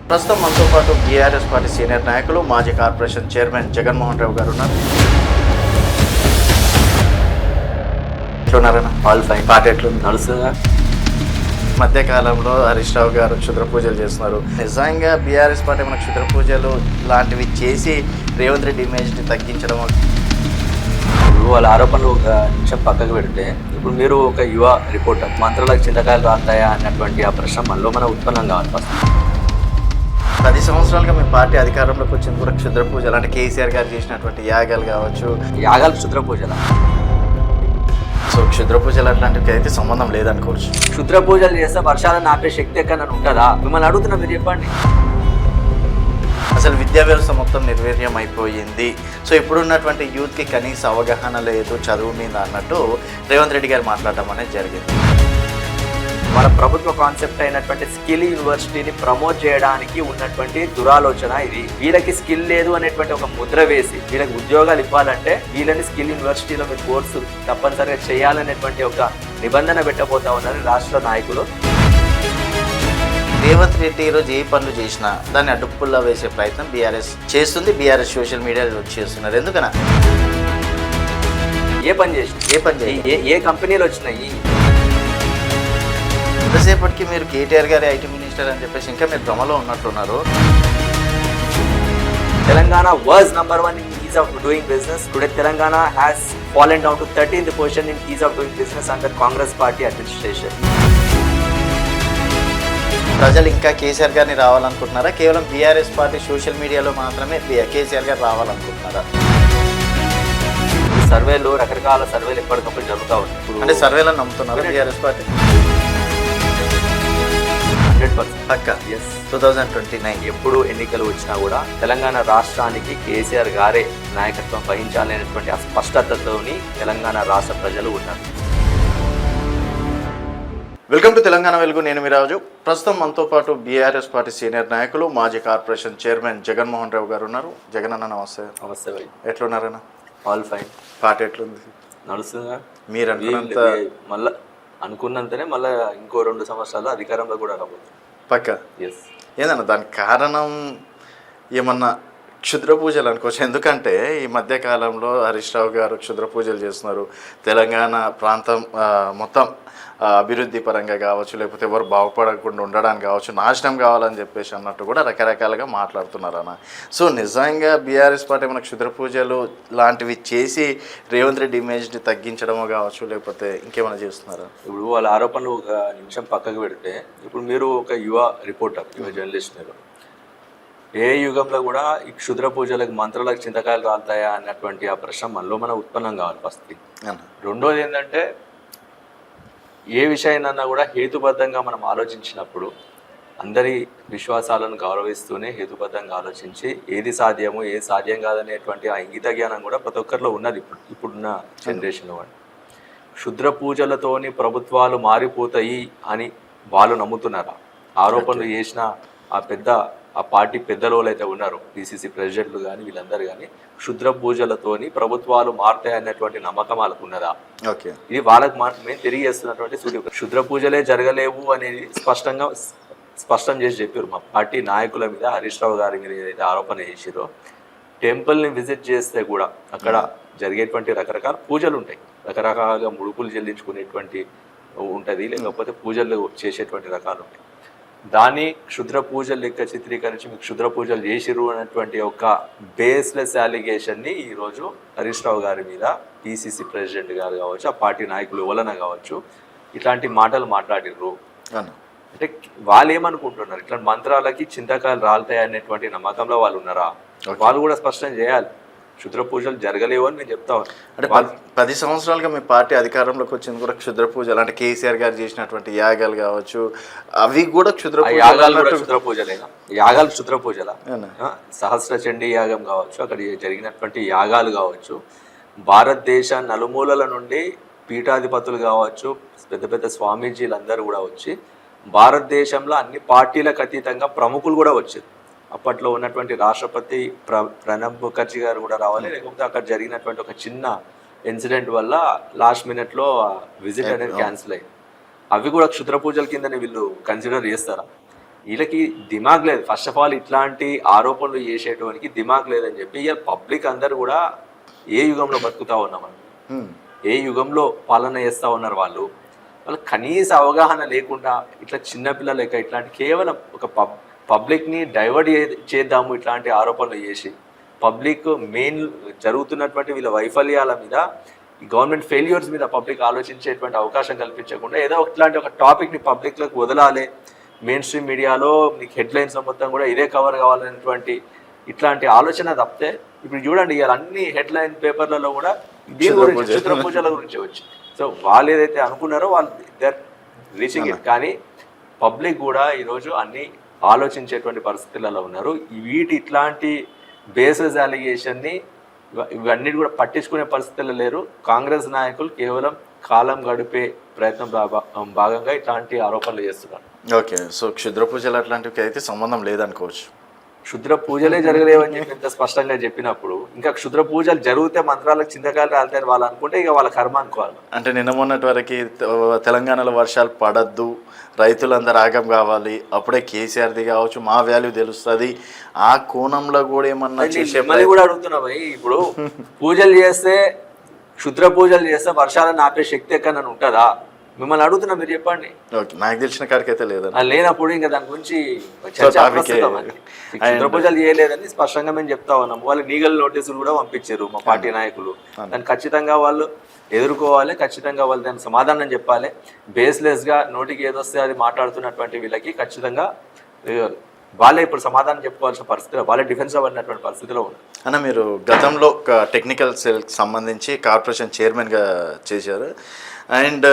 ప్రస్తుతం మనతో పాటు బీఆర్ఎస్ పార్టీ సీనియర్ నాయకులు మాజీ కార్పొరేషన్ చైర్మన్ జగన్మోహన్ రావు గారు ఉన్నారు. ఎట్లున్నారన్న? All fine. పార్టీ ఎట్లుంది? నడుస్తుందా? మధ్యకాలంలో హరీష్ రావు గారు క్షుద్ర పూజలు చేస్తున్నారు. నిజంగా బీఆర్ఎస్ పార్టీ మన క్షుద్ర పూజలు లాంటివి చేసి రేవంత్ రెడ్డి ఇమేజ్ని తగ్గించడం, వాళ్ళ ఆరోపణలు ఒక నిమిషం పక్కకు పెడితే, ఇప్పుడు మీరు ఒక యువ రిపోర్టర్, మంత్రులకు చింతకాయలు రాస్తాయా అన్నటువంటి ఆ ప్రశ్న మనలో మన ఉత్పన్నం కావాలి. ఫస్ట్ 10 సంవత్సరాలుగా మీ పార్టీ అధికారంలోకి వచ్చింది కూడా క్షుద్ర పూజలు అంటే కేసీఆర్ గారు చేసినటువంటి యాగాలు కావచ్చు. యాగాలు క్షుద్ర పూజల? సో క్షుద్ర పూజలు అట్లాంటివి అయితే సంబంధం లేదనుకోవచ్చు. క్షుద్ర పూజలు చేస్తే వర్షాలను ఆపే శక్తి ఎక్కడ ఉంటుందా? మిమ్మల్ని అడుగుతున్నా, మీరు చెప్పండి. అసలు విద్యా వ్యవస్థ మొత్తం నిర్వీర్యం అయిపోయింది. సో ఇప్పుడున్నటువంటి యూత్కి కనీస అవగాహన లేదు చదువు మీద అన్నట్టు రేవంత్ రెడ్డి గారు మాట్లాడటం అనేది జరిగింది. మన ప్రభుత్వ కాన్సెప్ట్ అయినటువంటి స్కిల్ యూనివర్సిటీని ప్రమోట్ చేయడానికి ఉన్నటువంటి దురాలోచన ఇది. వీళ్ళకి స్కిల్ లేదు అనేటువంటి ఒక ముద్ర వేసి వీళ్ళకి ఉద్యోగాలు ఇవ్వాలంటే వీళ్ళని స్కిల్ యూనివర్సిటీలో మీరు కోర్సు తప్పనిసరిగా చేయాలనేటువంటి ఒక నిబంధన పెట్టబోతా ఉన్నారు రాష్ట్ర నాయకులు. రేవంత్ రెడ్డి ఈరోజు ఏ పనులు చేసినా దాన్ని అడ్డుపుల్లా వేసే ప్రయత్నం బీఆర్ఎస్ చేస్తుంది. బీఆర్ఎస్ సోషల్ మీడియాలో చేస్తున్నారు. ఎందుకనా? ఏ పని చేసి ఏ కంపెనీలు వచ్చినాయి? ఎంతసేపటికి మీరు కేటీఆర్ గారి ఐటీ మినిస్టర్ అని చెప్పేసి ఇంకా మీరు భ్రమలో ఉన్నట్లున్నారు. Telangana was number 1 in ease of doing business. Today Telangana has fallen down to 13th position in ease of doing business under Congress party administration. ప్రజలు ఇంకా కేసీఆర్ గారిని రావాలనుకుంటున్నారా? కేవలం బీఆర్ఎస్ పార్టీ సోషల్ మీడియాలో మాత్రమే కేసీఆర్ గారు రావాలనుకుంటున్నారా? సర్వేలు, రకరకాల సర్వేలు ఎప్పటికప్పుడు జరుగుతూ ఉంటాయి. అంటే సర్వేలను నమ్ముతున్నారా బీఆర్ఎస్ పార్టీ? 100% పక్క. 2029 ఎప్పుడు ఎన్నికలు వచ్చినా కూడా తెలంగాణ రాష్ట్రానికి కేసీఆర్ గారే నాయకత్వం వహించాలనేటువంటి ఆ స్పష్టతతోని తెలంగాణ రాష్ట్ర ప్రజలు ఉన్నారు. వెల్కమ్ టు తెలంగాణ వెలుగు. నేను మీ రాజు. ప్రస్తుతం మనతో పాటు బీఆర్ఎస్ పార్టీ సీనియర్ నాయకులు మాజీ కార్పొరేషన్ చైర్మన్ జగన్మోహన్ రావు గారు ఉన్నారు. జగన్ అన్న నమస్తే. నమస్తే భాయ్. ఎట్లున్నారన్న? All fine. పార్టీ ఎట్లుంది? నడుస్తుందా? మీరు అనుకున్నంత మళ్ళీ అనుకున్నంతనే మళ్ళీ ఇంకో 2 సంవత్సరాలు అధికారంలో కూడా రాబోతుంది. పక్క. ఎస్. ఏదన్నా దానికి కారణం ఏమన్నా క్షుద్ర పూజలు అనుకోవచ్చు. ఎందుకంటే ఈ మధ్యకాలంలో హరీష్ రావు గారు క్షుద్ర పూజలు చేస్తున్నారు. తెలంగాణ ప్రాంతం మొత్తం అభివృద్ధి పరంగా కావచ్చు, లేకపోతే ఎవరు బాగుపడకుండా ఉండడానికి కావచ్చు, నాశనం కావాలని చెప్పేసి అన్నట్టు కూడా రకరకాలుగా మాట్లాడుతున్నారు అన్న. సో నిజంగా బీఆర్ఎస్ పార్టీ మన క్షుద్ర పూజలు లాంటివి చేసి రేవంత్ రెడ్డి ఇమేజ్ని తగ్గించడమో కావచ్చు, లేకపోతే ఇంకేమైనా చేస్తున్నారా? ఇప్పుడు వాళ్ళ ఆరోపణలు ఒక నిమిషం పక్కకు పెడితే, ఇప్పుడు మీరు ఒక యువ రిపోర్టర్, యువ జర్నలిస్ట్, మీరు ఏ యుగంలో కూడా ఈ క్షుద్ర పూజలకు మంత్రులకు చింతకాయలు రాలుతాయా అన్నటువంటి ఆ ప్రశ్న మనలో మన ఉత్పన్నం కావాలి ఫస్ట్. రెండోది ఏంటంటే, ఏ విషయాన్నైనా కూడా హేతుబద్ధంగా మనం ఆలోచించినప్పుడు అందరి విశ్వాసాలను గౌరవిస్తూనే హేతుబద్ధంగా ఆలోచించి ఏది సాధ్యము ఏది సాధ్యం కాదనేటువంటి ఆ ఇంగిత జ్ఞానం కూడా ప్రతి ఒక్కరిలో ఉన్నది ఇప్పుడున్న జనరేషన్లో. క్షుద్ర పూజలతోని ప్రభుత్వాలు మారిపోతాయి అని వాళ్ళు నమ్ముతున్నారా? ఆరోపణలు చేసిన ఆ పార్టీ పెద్దలు అయితే ఉన్నారు, పిసిసి ప్రెసిడెంట్లు కానీ వీళ్ళందరూ కానీ, క్షుద్ర పూజలతోని ప్రభుత్వాలు మారుతాయి అన్నటువంటి నమ్మకం వాళ్ళకు ఉన్నదా? ఓకే, ఇది వాళ్ళకి మేము తెలియజేస్తున్నటువంటి సూటి. క్షుద్ర పూజలే జరగలేవు అనేది స్పష్టం చేసి చెప్పారు మా పార్టీ నాయకుల మీద. హరీష్ రావు గారి మీద ఏదైతే ఆరోపణ చేసిరో, టెంపుల్ని విజిట్ చేస్తే కూడా అక్కడ జరిగేటువంటి రకరకాల పూజలు ఉంటాయి, రకరకాలుగా ముడుపులు చెల్లించుకునేటువంటి ఉంటుంది, లేకపోతే పూజలు చేసేటువంటి రకాలు ఉంటాయి. దాన్ని క్షుద్ర పూజలు లెక్క చిత్రీకరించి మీకు క్షుద్ర పూజలు చేసిరు అన్నటువంటి ఒక బేస్లెస్ అలిగేషన్ని ఈరోజు హరీష్ రావు గారి మీద పిసిసి ప్రెసిడెంట్ గారు కావచ్చు, ఆ పార్టీ నాయకులు ఎవరైనా కావచ్చు, ఇట్లాంటి మాటలు మాట్లాడిర్రు. అంటే వాళ్ళు ఏమనుకుంటున్నారు? ఇట్లాంటి మంత్రాలకి చింతకాయలు రాలుతాయి అనేటువంటి నమ్మకంలో వాళ్ళు ఉన్నారా? వాళ్ళు కూడా స్పష్టం చేయాలి. క్షుద్ర పూజలు జరగలేవు అని నేను చెప్తా ఉన్నాను. అంటే 10 సంవత్సరాలుగా మీ పార్టీ అధికారంలోకి వచ్చింది కూడా క్షుద్ర పూజలు అంటే కేసీఆర్ గారు చేసినటువంటి యాగాలు కావచ్చు, అవి కూడా క్షుద్ర పూజలేనా? యాగాలు క్షుద్ర పూజల? సహస్ర చండీ యాగం కావచ్చు, అక్కడ జరిగినటువంటి యాగాలు కావచ్చు, భారతదేశ నలుమూలల నుండి పీఠాధిపతులు కావచ్చు, పెద్ద పెద్ద స్వామీజీలు అందరూ కూడా వచ్చి భారతదేశంలో అన్ని పార్టీలకు అతీతంగా ప్రముఖులు కూడా వచ్చారు. అప్పట్లో ఉన్నటువంటి రాష్ట్రపతి ప్రణబ్ ముఖర్జీ గారు కూడా రావాలి, లేకపోతే అక్కడ జరిగినటువంటి ఒక చిన్న ఇన్సిడెంట్ వల్ల లాస్ట్ మినిట్లో విజిట్ అనేది క్యాన్సిల్ అయ్యింది. అవి కూడా క్షుద్ర పూజల కిందనే వీళ్ళు కన్సిడర్ చేస్తారా? వీళ్ళకి దిమాగ్ లేదు. ఫస్ట్ ఆఫ్ ఆల్ ఇట్లాంటి ఆరోపణలు చేసేటువంటి దిమాగ్ లేదని చెప్పి ఇక పబ్లిక్ అందరు కూడా ఏ యుగంలో బతుకుతా ఉన్నామని, ఏ యుగంలో పాలన చేస్తూ ఉన్నారు వాళ్ళకి కనీస అవగాహన లేకుండా ఇట్లా చిన్నపిల్లలు లెక్క ఇట్లాంటి కేవలం ఒక పబ్లిక్ని డైవర్ట్ చేద్దాము ఇట్లాంటి ఆరోపణలు చేసి పబ్లిక్ మెయిన్ జరుగుతున్నటువంటి వీళ్ళ వైఫల్యాల మీద, ఈ గవర్నమెంట్ ఫెయిల్యూర్స్ మీద పబ్లిక్ ఆలోచించేటువంటి అవకాశం కల్పించకుండా ఏదో ఇట్లాంటి ఒక టాపిక్ని పబ్లిక్లోకి వదలాలి, మెయిన్ స్ట్రీమ్ మీడియాలో మీకు హెడ్లైన్స్ మొత్తం కూడా ఇదే కవర్ కావాలనేటువంటి ఇట్లాంటి ఆలోచన తప్పితే ఇప్పుడు చూడండి ఇవాళ అన్ని హెడ్లైన్ పేపర్లలో కూడా దీని గురించి చిత్ర పూజల గురించి వచ్చి, సో వాళ్ళు ఏదైతే అనుకున్నారో వాళ్ళు దర్ రీచింగ్ ఇట్. కానీ పబ్లిక్ కూడా ఈరోజు అన్ని ఆలోచించేటువంటి పరిస్థితులలో ఉన్నారు. ఇట్లాంటి బేసెస్ అలిగేషన్ని ఇవన్నీ కూడా పట్టించుకునే పరిస్థితుల్లో లేరు. కాంగ్రెస్ నాయకులు కేవలం కాలం గడిపే ప్రయత్నం భాగంగా ఇట్లాంటి ఆరోపణలు చేస్తున్నారు. ఓకే, సో క్షుద్ర పూజలు అట్లాంటివి అయితే సంబంధం లేదనుకోవచ్చు. క్షుద్ర పూజలే జరగలేవని చెప్పి ఇంత స్పష్టంగా చెప్పినప్పుడు ఇంకా క్షుద్ర పూజలు జరిగితే మంత్రాలకు చింతకాయలు రాలుతాయని వాళ్ళు అనుకుంటే ఇక వాళ్ళ కర్మ అనుకోవాలి. అంటే నిన్న మొన్నటి వరకు తెలంగాణలో వర్షాలు పడద్దు, రైతులందరూ ఆగం కావాలి, అప్పుడే కేసీఆర్ది కావచ్చు మా వాల్యూ తెలుస్తుంది, ఆ కోణంలో కూడా ఏమన్నా చేసే కూడా అడుగుతున్నా భయ్. ఇప్పుడు పూజలు చేస్తే క్షుద్ర పూజలు చేస్తే వర్షాలను ఆపే శక్తి ఎక్కడ ఉంటుందా? మిమ్మల్ని అడుగుతున్నా, మీరు చెప్పండి. నాకు తెలిసిన కాడికి అయితే లేదు. లేనప్పుడు ఇంకా దాని గురించి క్షుద్ర పూజలు చేయలేదని స్పష్టంగా మేము చెప్తా ఉన్నాం. వాళ్ళు లీగల్ నోటీసులు కూడా పంపించారు మా పార్టీ నాయకులు. దాన్ని ఖచ్చితంగా వాళ్ళు ఎదుర్కోవాలి, ఖచ్చితంగా వాళ్ళు దానికి సమాధానం చెప్పాలి. బేస్లెస్గా నోటికి ఏదొస్తే అది మాట్లాడుతున్నటువంటి వీళ్ళకి ఖచ్చితంగా వాళ్ళే ఇప్పుడు సమాధానం చెప్పుకోవాల్సిన పరిస్థితిలో, వాళ్ళే డిఫెన్స్ అవ్వనటువంటి పరిస్థితిలో ఉంది. అన్న, మీరు గతంలో టెక్నికల్ సెల్కి సంబంధించి కార్పొరేషన్ చైర్మన్గా చేశారు. అండ్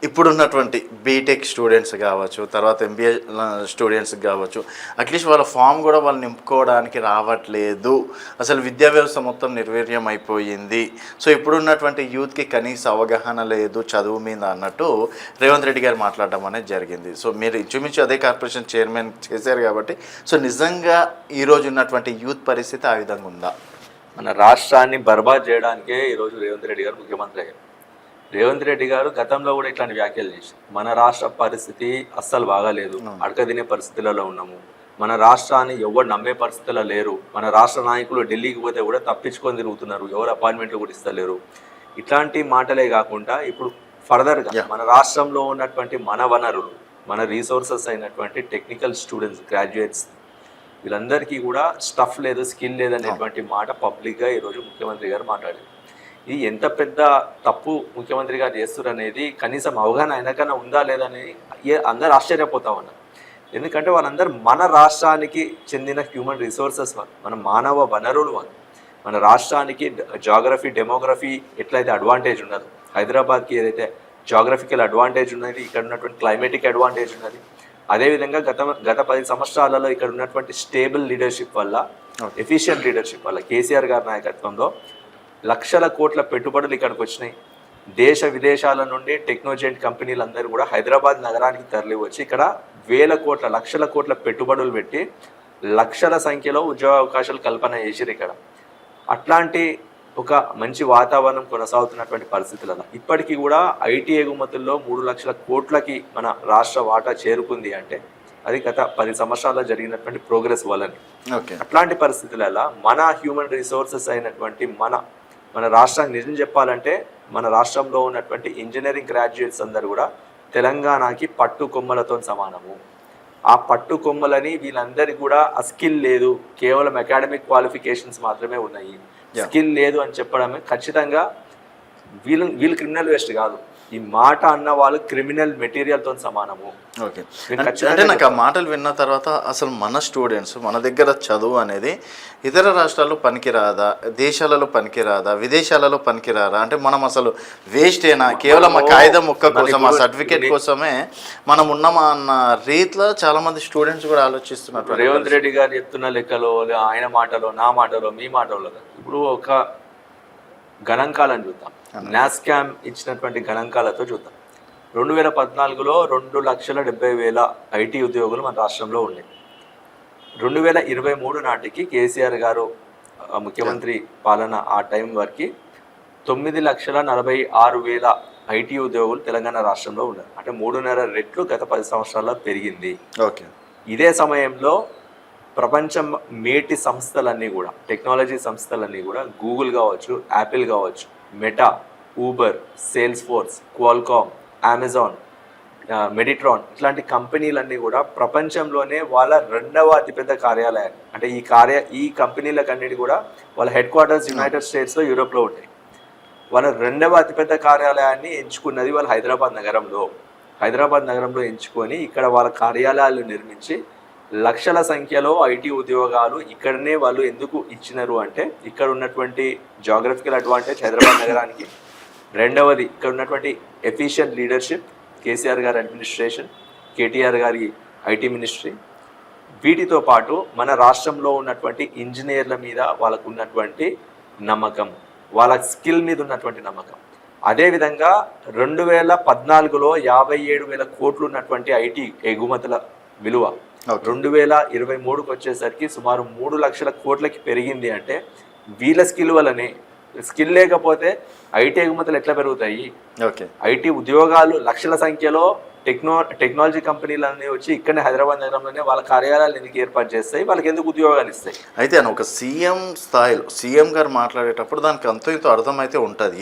ఇప్పుడున్నటువంటి బీటెక్ స్టూడెంట్స్ కావచ్చు, తర్వాత ఎంబీఏ స్టూడెంట్స్కి కావచ్చు, అట్లీస్ట్ వాళ్ళ ఫామ్ కూడా వాళ్ళు నింపుకోవడానికి రావట్లేదు. అసలు విద్యా వ్యవస్థ మొత్తం నిర్వీర్యం అయిపోయింది. సో ఇప్పుడున్నటువంటి యూత్కి కనీస అవగాహన లేదు చదువు మీద అన్నట్టు రేవంత్ రెడ్డి గారు మాట్లాడడం అనేది జరిగింది. సో మీరు ఇంచుమించు అదే కార్పొరేషన్ చైర్మన్ చేశారు కాబట్టి, సో నిజంగా ఈరోజు ఉన్నటువంటి యూత్ పరిస్థితి ఆ విధంగా ఉందా? మన రాష్ట్రాన్ని బర్బాద్ చేయడానికే ఈరోజు రేవంత్ రెడ్డి గారు ముఖ్యమంత్రి అయ్యారు. రేవంత్ రెడ్డి గారు గతంలో కూడా ఇట్లాంటి వ్యాఖ్యలు చేశారు. మన రాష్ట్ర పరిస్థితి అస్సలు బాగాలేదు, అడకదినే పరిస్థితులలో ఉన్నాము, మన రాష్ట్రాన్ని ఎవరు నమ్మే పరిస్థితుల్లో లేరు, మన రాష్ట్ర నాయకులు ఢిల్లీకి పోతే కూడా తప్పించుకొని తిరుగుతున్నారు, ఎవరు అపాయింట్మెంట్లు కూడా ఇస్తలేరు. ఇట్లాంటి మాటలే కాకుండా ఇప్పుడు ఫర్దర్గా మన రాష్ట్రంలో ఉన్నటువంటి మన వనరులు, మన రీసోర్సెస్ అయినటువంటి టెక్నికల్ స్టూడెంట్స్, గ్రాడ్యుయేట్స్, వీళ్ళందరికీ కూడా స్టఫ్ లేదు, స్కిల్ లేదనేటువంటి మాట పబ్లిక్గా ఈరోజు ముఖ్యమంత్రి గారు మాట్లాడారు. ఇది ఎంత పెద్ద తప్పు ముఖ్యమంత్రి గారు చేస్తున్నారు అనేది కనీసం అవగాహన అయినాకన్నా ఉందా లేదని అందరు ఆశ్చర్యపోతా ఉన్నారు. ఎందుకంటే వాళ్ళందరూ మన రాష్ట్రానికి చెందిన హ్యూమన్ రిసోర్సెస్ వాళ్ళు, మన మానవ వనరులు వాళ్ళు. మన రాష్ట్రానికి జాగ్రఫీ, డెమోగ్రఫీ ఎట్లయితే అడ్వాంటేజ్ ఉన్నదో, హైదరాబాద్కి ఏదైతే జాగ్రఫికల్ అడ్వాంటేజ్ ఉన్నది, ఇక్కడ ఉన్నటువంటి క్లైమేటిక్ అడ్వాంటేజ్ ఉన్నది, అదేవిధంగా గత 10 సంవత్సరాలలో ఇక్కడ ఉన్నటువంటి స్టేబుల్ లీడర్షిప్ వల్ల, ఎఫిషియెంట్ లీడర్షిప్ వల్ల, కేసీఆర్ గారి నాయకత్వంలో లక్షల కోట్ల పెట్టుబడులు ఇక్కడికి వచ్చినాయి. దేశ విదేశాల నుండి టెక్నోజెంట్ కంపెనీలు అందరూ కూడా హైదరాబాద్ నగరానికి తరలి వచ్చి ఇక్కడ వేల కోట్ల, లక్షల కోట్ల పెట్టుబడులు పెట్టి లక్షల సంఖ్యలో ఉద్యోగ అవకాశాలు కల్పన చేసిరు ఇక్కడ. అట్లాంటి ఒక మంచి వాతావరణం కొనసాగుతున్నటువంటి పరిస్థితులలో ఇప్పటికీ కూడా ఐటీ ఎగుమతుల్లో 3 లక్షల కోట్లకి మన రాష్ట్ర వాటా చేరుకుంది అంటే అది గత 10 సంవత్సరాల్లో జరిగినటువంటి ప్రోగ్రెస్ వలని. అట్లాంటి పరిస్థితులలో మన హ్యూమన్ రిసోర్సెస్ అయినటువంటి మన రాష్ట్రానికి నిజం చెప్పాలంటే మన రాష్ట్రంలో ఉన్నటువంటి ఇంజనీరింగ్ గ్రాడ్యుయేట్స్ అందరూ కూడా తెలంగాణకి పట్టు కొమ్మలతో సమానము. ఆ పట్టు కొమ్మలని వీళ్ళందరికీ కూడా ఆ స్కిల్ లేదు, కేవలం అకాడమిక్ క్వాలిఫికేషన్స్ మాత్రమే ఉన్నాయి, స్కిల్ లేదు అని చెప్పడమే ఖచ్చితంగా వీళ్ళు క్రిమినల్ వేస్ట్ కాదు. ఈ మాట అన్న వాళ్ళు క్రిమినల్ మెటీరియల్తో సమానము. ఓకే, అంటే నాకు ఆ మాటలు విన్న తర్వాత అసలు మన స్టూడెంట్స్ మన దగ్గర చదువు అనేది ఇతర రాష్ట్రాల్లో పనికిరాదా, దేశాలలో పనికిరాదా, విదేశాలలో పనికిరాదా? అంటే మనం అసలు వేస్టేనా, కేవలం ఆ కాగితం ముక్క కోసం, ఆ సర్టిఫికేట్ కోసమే మనం ఉన్నామా అన్న రీతిలో చాలా మంది స్టూడెంట్స్ కూడా ఆలోచిస్తున్నారు. రేవంత్ రెడ్డి గారు చెప్తున్న లెక్కలో, ఆయన మాటలో, నా మాటలో, మీ మాటలో ఇప్పుడు ఒక గణాంకాలను చూద్దాం. నాస్కామ్ ఇచ్చినటువంటి గణాంకాలతో చూద్దాం. 2014లో 2,70,000 ఐటీ ఉద్యోగులు మన రాష్ట్రంలో ఉన్నాయి. 2023 నాటికి కేసీఆర్ గారు ముఖ్యమంత్రి పాలన ఆ టైం వరకు 9,46,000 ఐటీ ఉద్యోగులు తెలంగాణ రాష్ట్రంలో ఉన్నారు. అంటే 3.5 రెట్లు గత 10 సంవత్సరాల్లో పెరిగింది. ఓకే, ఇదే సమయంలో ప్రపంచం మేటి సంస్థలన్నీ కూడా, టెక్నాలజీ సంస్థలన్నీ కూడా, గూగుల్ కావచ్చు, యాపిల్ కావచ్చు, Meta, Uber, Salesforce, Qualcomm, Amazon, Medtronic ఇట్లాంటి కంపెనీలన్నీ కూడా ప్రపంచంలోనే వాళ్ళ రెండవ అతిపెద్ద కార్యాలయాలు, అంటే ఈ కంపెనీలకన్నిటి కూడా వాళ్ళ హెడ్ క్వార్టర్స్ యునైటెడ్ స్టేట్స్లో, యూరోప్లో ఉంటాయి. వాళ్ళ రెండవ అతిపెద్ద కార్యాలయాన్ని ఎంచుకున్నది వాళ్ళు హైదరాబాద్ నగరంలో ఎంచుకొని ఇక్కడ వాళ్ళ కార్యాలయాలు నిర్మించి లక్షల సంఖ్యలో ఐటీ ఉద్యోగాలు ఇక్కడనే వాళ్ళు ఎందుకు ఇచ్చినారు అంటే, ఇక్కడ ఉన్నటువంటి జాగ్రఫికల్ అడ్వాంటేజ్ హైదరాబాద్ నగరానికి, రెండవది ఇక్కడ ఉన్నటువంటి ఎఫిషియెంట్ లీడర్షిప్, కేసీఆర్ గారి అడ్మినిస్ట్రేషన్, కేటీఆర్ గారి ఐటీ మినిస్ట్రీ, వీటితో పాటు మన రాష్ట్రంలో ఉన్నటువంటి ఇంజనీర్ల మీద వాళ్ళకు ఉన్నటువంటి నమ్మకం, వాళ్ళ స్కిల్ మీద ఉన్నటువంటి నమ్మకం. అదేవిధంగా 2014లో 57,000 కోట్లు ఉన్నటువంటి ఐటీ ఎగుమతుల విలువ 2023కు వచ్చేసరికి సుమారు 3 లక్షల కోట్లకి పెరిగింది. అంటే వీళ్ళ స్కిల్ వల్లనే. స్కిల్ లేకపోతే ఐటీ ఎగుమతులు ఎట్లా పెరుగుతాయి? ఐటీ ఉద్యోగాలు లక్షల సంఖ్యలో టెక్నాలజీ కంపెనీలన్నీ వచ్చి ఇక్కడనే హైదరాబాద్ నగరంలోనే వాళ్ళ కార్యాలయాలు ఎందుకు ఏర్పాటు చేస్తాయి, వాళ్ళకి ఎందుకు ఉద్యోగాలు ఇస్తాయి? అయితే అని ఒక సీఎం స్థాయిలో సీఎం గారు మాట్లాడేటప్పుడు దానికి అంతో ఇంతో అర్థమైతే ఉంటుంది.